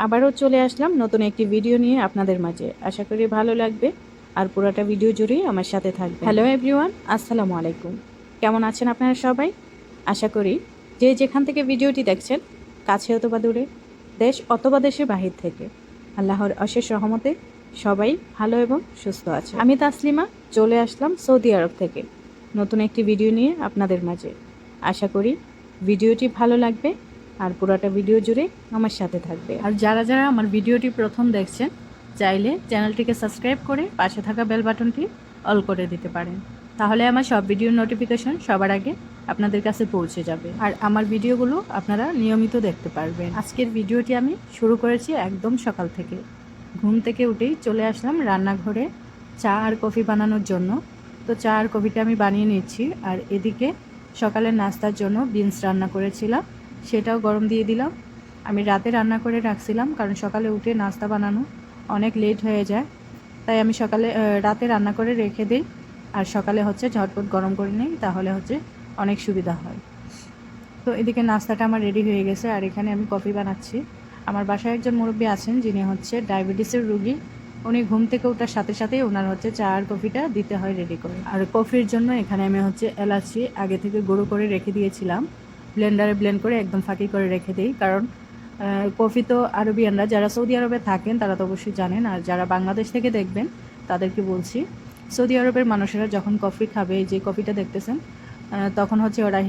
আবারও চলে আসলাম নতুন একটি ভিডিও নিয়ে আপনাদের মাঝে। আশা করি ভালো লাগবে আর পুরোটা ভিডিও জুড়েই আমার সাথে থাকবে। হ্যালো এভরিওয়ান, আসসালামু আলাইকুম। কেমন আছেন আপনারা সবাই? আশা করি যে যেখান থেকে ভিডিওটি দেখছেন, কাছে অথবা দূরে, দেশ অথবা দেশের বাহির থেকে, আল্লাহর অশেষ রহমতে সবাই ভালো এবং সুস্থ আছে। আমি তাসলিমা চলে আসলাম সৌদি আরব থেকে নতুন একটি ভিডিও নিয়ে আপনাদের মাঝে। আশা করি ভিডিওটি ভালো লাগবে আর পুরোটা ভিডিও জুড়ে আমার সাথে থাকবে। আর যারা যারা আমার ভিডিওটি প্রথম দেখছেন, চাইলে চ্যানেলটিকে সাবস্ক্রাইব করে পাশে থাকা বেল বাটনটি অল করে দিতে পারেন। তাহলে আমার সব ভিডিওর নোটিফিকেশন সবার আগে আপনাদের কাছে পৌঁছে যাবে আর আমার ভিডিওগুলো আপনারা নিয়মিত দেখতে পারবেন। আজকের ভিডিওটি আমি শুরু করেছি একদম সকাল থেকে। ঘুম থেকে উঠেই চলে আসলাম রান্নাঘরে চা আর কফি বানানোর জন্য। তো চা আর কফিটা আমি বানিয়ে নিচ্ছি আর এদিকে সকালের নাস্তার জন্য বিনস রান্না করেছিলাম, সেটাও গরম দিয়ে দিলাম। আমি রাতে রান্না করে রাখছিলাম কারণ সকালে উঠে নাস্তা বানানো অনেক লেট হয়ে যায়, তাই আমি রাতে রান্না করে রেখে দিই আর সকালে হচ্ছে ঝটপট গরম করে নিই, তাহলে হচ্ছে অনেক সুবিধা হয়। তো এদিকে নাস্তাটা আমার রেডি হয়ে গেছে আর এখানে আমি কফি বানাচ্ছি। আমার বাসায় একজন মুরব্বী আছেন যিনি হচ্ছে ডায়াবেটিসের রুগী। উনি ঘুম থেকে ওঠার সাথে সাথেই ওনার হচ্ছে চা আর কফিটা দিতে হয় রেডি করে। আর কফির জন্য এখানে আমি হচ্ছে এলাচি আগে থেকে গুঁড়ো করে রেখে দিয়েছিলাম, ব্লেন্ডারে ব্লেন্ড করে একদম ফাঁকি করে রেখে দিই। কারণ কফি তো আরবিয়ানরা যারা সৌদি আরবে থাকেন তারা তো অবশ্যই জানেন, আর যারা বাংলাদেশ থেকে দেখবেন তাদেরকে বলছি, সৌদি আরবের মানুষেরা যখন কফি খাবে, যে কফিটা দেখতেছেন, তখন হচ্ছে ওরা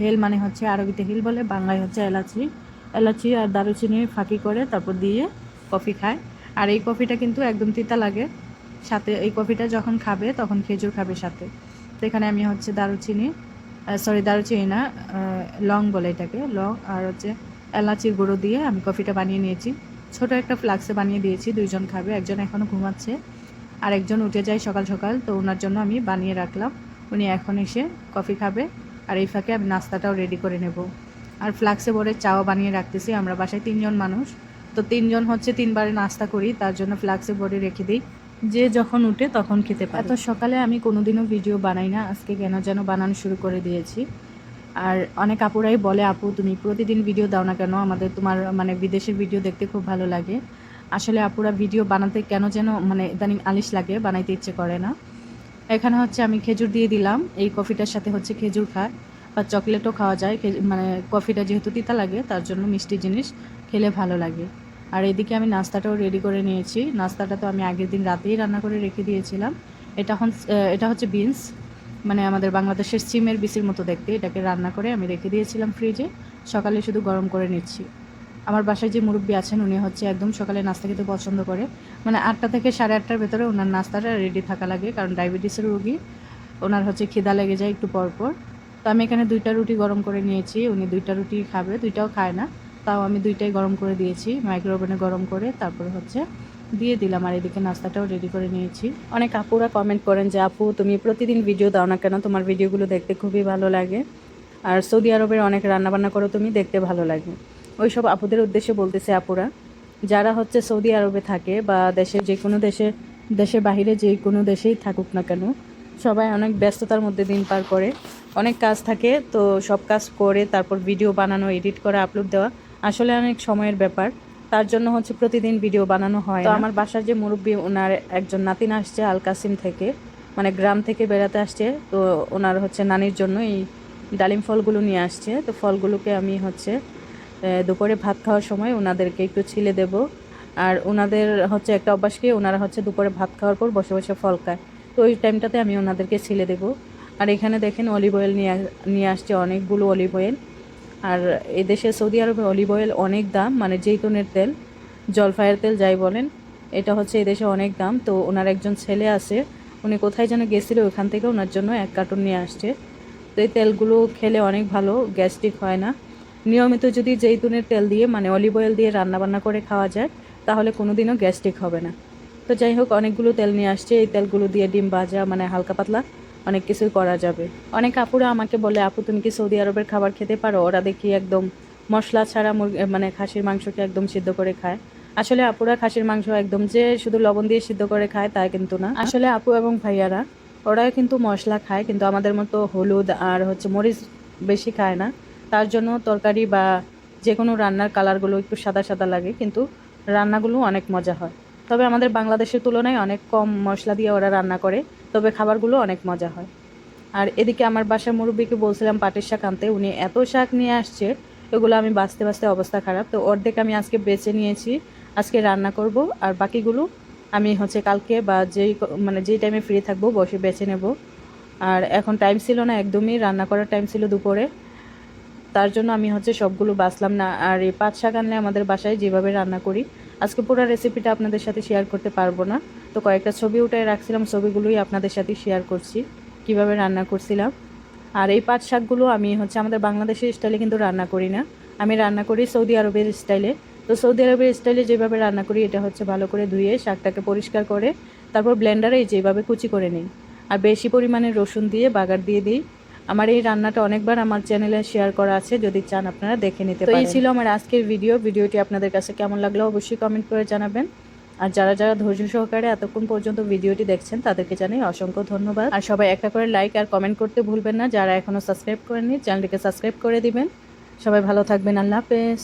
হেল মানে হচ্ছে আরবিতে হিল বলে, বাংলায় হচ্ছে এলাচি আর দারুচিনি ফাঁকি করে তারপর দিয়ে কফি খায়। আর এই কফিটা কিন্তু একদম তিতা লাগে, সাথে এই কফিটা যখন খাবে তখন খেজুর খাবে সাথে। তো এখানে আমি হচ্ছে দারুচিনি না, লং বলে এটাকে, লং আর হচ্ছে এলাচির গুঁড়ো দিয়ে আমি কফিটা বানিয়ে নিয়েছি। ছোট একটা ফ্লাক্সে বানিয়ে দিয়েছি, দুইজন খাবে, একজন এখনও ঘুমাচ্ছে আর একজন উঠে যায় সকাল সকাল, তো ওনার জন্য আমি বানিয়ে রাখলাম। উনি এখন এসে কফি খাবে আর এই ফাঁকে আমি নাস্তাটাও রেডি করে নেব। আর ফ্লাক্সে ভরে চাও বানিয়ে রাখতেছি। আমরা বাসায় 3 জন মানুষ, তো 3 জন হচ্ছে 3বারে নাস্তা করি, তার জন্য ফ্লাক্সে ভরে রেখে দিই, যে যখন উঠে তখন খেতে পারে। এত সকালে আমি কোনোদিনও ভিডিও বানাই না, আজকে কেন যেন বানানো শুরু করে দিয়েছি। আর অনেক আপুরাই বলে, আপু তুমি প্রতিদিন ভিডিও দাও না কেন, আমাদের তোমার মানে বিদেশের ভিডিও দেখতে খুব ভালো লাগে। আসলে আপুরা ভিডিও বানাতে কেন যেন মানে ইদানিং আলিশ লাগে, বানাইতে ইচ্ছে করে না। এখানে হচ্ছে আমি খেজুর দিয়ে দিলাম, এই কফিটার সাথে হচ্ছে খেজুর খায় বা চকলেটও খাওয়া যায়, মানে কফিটা যেহেতু তিতা লাগে তার জন্য মিষ্টি জিনিস খেলে ভালো লাগে। আর এদিকে আমি নাস্তাটাও রেডি করে নিয়েছি। নাস্তাটা তো আমি আগের দিন রাতেই রান্না করে রেখে দিয়েছিলাম। এটা হচ্ছে বিনস, মানে আমাদের বাংলাদেশের সিমের বিচির মতো দেখতে, এটাকে রান্না করে আমি রেখে দিয়েছিলাম ফ্রিজে, সকালে শুধু গরম করে নিচ্ছি। আমার বাসায় যে মুরব্বী আছেন উনি হচ্ছে একদম সকালে নাস্তা খেতে পছন্দ করে, মানে 8টা থেকে 8:30টার ভেতরে ওনার নাস্তাটা রেডি থাকা লাগে, কারণ ডায়াবেটিসের রোগী, ওনার হচ্ছে খিদা লেগে যায় একটু পরপর। তো আমি এখানে 2টা রুটি গরম করে নিয়েছি, উনি 2টা রুটি খাবে, 2টাও খায় না, তাও আমি 2টাই গরম করে দিয়েছি মাইক্রো ওভেনে গরম করে, তারপরে হচ্ছে দিয়ে দিলাম। আর এদিকে নাস্তাটাও রেডি করে নিয়েছি। অনেক আপুরা কমেন্ট করেন যে আপু তুমি প্রতিদিন ভিডিও দাও না কেন, তোমার ভিডিওগুলো দেখতে খুবই ভালো লাগে, আর সৌদি আরবের অনেক রান্নাবান্না করো তুমি, দেখতে ভালো লাগে। ওইসব আপুদের উদ্দেশ্যে বলতেছে, আপুরা যারা হচ্ছে সৌদি আরবে থাকে বা দেশের যে কোনো দেশের বাহিরে যে কোনো দেশেই থাকুক না কেন, সবাই অনেক ব্যস্ততার মধ্যে দিন পার করে, অনেক কাজ থাকে, তো সব কাজ করে তারপর ভিডিও বানানো, এডিট করা, আপলোড দেওয়া আসলে অনেক সময়ের ব্যাপার, তার জন্য হচ্ছে প্রতিদিন ভিডিও বানানো হয়। তো আমার বাসার যে মুরব্বী, ওনার একজন নাতিন আসছে আল কাসিম থেকে, মানে গ্রাম থেকে বেড়াতে আসছে, তো ওনার হচ্ছে নানির জন্য এই ডালিম ফলগুলো নিয়ে আসছে। তো ফলগুলোকে আমি হচ্ছে দুপুরে ভাত খাওয়ার সময় ওনাদেরকে একটু ছিলে দেব। আর ওনাদের হচ্ছে একটা অভ্যাস কি, ওনারা হচ্ছে দুপুরে ভাত খাওয়ার পর বসে বসে ফল খায়, তো ওই টাইমটাতে আমি ওনাদেরকে ছিলে দেব। আর এখানে দেখেন অলিভ অয়েল নিয়ে আসছে, অনেকগুলো অলিভ অয়েল। আর এদেশে সৌদি আরবে অলিভ অয়েল অনেক দাম, মানে জৈতুনের তেল, জলফাইয়ের তেল যাই বলেন, এটা হচ্ছে এদেশে অনেক দাম। তো ওনার একজন ছেলে আছে, উনি কোথায় যেন গেছিলো, ওখান থেকে ওনার জন্য 1 কার্টন নিয়ে আসছে। তো এই তেলগুলো খেলে অনেক ভালো, গ্যাস্ট্রিক হয় না। নিয়মিত যদি জৈতুনের তেল দিয়ে মানে অলিভ অয়েল দিয়ে রান্নাবান্না করে খাওয়া যায় তাহলে কোনোদিনও গ্যাস্ট্রিক হবে না। তো যাই হোক, অনেকগুলো তেল নিয়ে আসছে, এই তেলগুলো দিয়ে ডিম ভাজা মানে হালকা পাতলা অনেক কিছুই করা যাবে। অনেক আপুরা আমাকে বলে, আপু তুমি কি সৌদি আরবের খাবার খেতে পারো? ওরা দেখি একদম মশলা ছাড়া মানে খাসির মাংসকে একদম সিদ্ধ করে খায়। আসলে আপুরা খাসির মাংস একদম যে শুধু লবণ দিয়ে সিদ্ধ করে খায় তা কিন্তু না। আসলে আপু এবং ভাইয়ারা ওরা কিন্তু মশলা খায়, কিন্তু আমাদের মতো হলুদ আর হচ্ছে মরিচ বেশি খায় না, তার জন্য তরকারি বা যে কোনো রান্নার কালারগুলো একটু সাদা সাদা লাগে, কিন্তু রান্নাগুলো অনেক মজা হয়। তবে আমাদের বাংলাদেশের তুলনায় অনেক কম মশলা দিয়ে ওরা রান্না করে, তবে খাবারগুলো অনেক মজা হয়। আর এদিকে আমার বাসার মুরব্বিকে বলছিলাম পাটের শাক আনতে, উনি এত শাক নিয়ে আসছে, এগুলো আমি বাছতে বাছতে অবস্থা খারাপ। তো অর্ধেক আমি আজকে বেছে নিয়েছি, আজকে রান্না করব, আর বাকিগুলো আমি কালকে বা যেই টাইমে ফ্রি থাকবো বসে বেছে নেব। আর এখন টাইম ছিল না, একদমই রান্না করার টাইম ছিল দুপুরে, তার জন্য আমি সবগুলো বাছলাম না। আর এই পাট শাক আনলে আমাদের বাসায় যেভাবে রান্না করি, আজকে পুরো রেসিপিটা আপনাদের সাথে শেয়ার করতে পারবো না। তো কয়েকটা ছবি উঠায় রাখছিলাম, ছবিগুলোই আপনাদের সাথে শেয়ার করছি কিভাবে রান্না করছিলাম। আর এই পাট শাকগুলো আমি আমাদের বাংলাদেশের স্টাইলে কিন্তু রান্না করি না, আমি রান্না করি সৌদি আরবের স্টাইলে। তো সৌদি আরবের স্টাইলে যেভাবে রান্না করি, এটা ভালো করে ধুয়ে শাকটাকে পরিষ্কার করে তারপর ব্লেন্ডারে যেভাবে কুচি করে নিই, আর বেশি পরিমাণে রসুন দিয়ে বাগার দিয়ে দিই। আমার এই রান্নাটা অনেকবার আমার চ্যানেলে শেয়ার করা আছে, যদি চান আপনারা দেখে নিতে পারেন। তো এই ছিল আমার আজকের ভিডিওটি আপনাদের কাছে কেমন লাগলো অবশ্যই কমেন্ট করে জানাবেন। আর যারা যারা ধৈর্য সহকারে এতক্ষণ পর্যন্ত ভিডিওটি দেখছেন তাদেরকে জানাই অসংখ্য ধন্যবাদ। আর সবাই একটা করে লাইক আর কমেন্ট করতে ভুলবেন না। যারা এখনও সাবস্ক্রাইব করেননি চ্যানেলটিকে সাবস্ক্রাইব করে দিবেন। সবাই ভালো থাকবেন, আল্লাহ হাফেজ।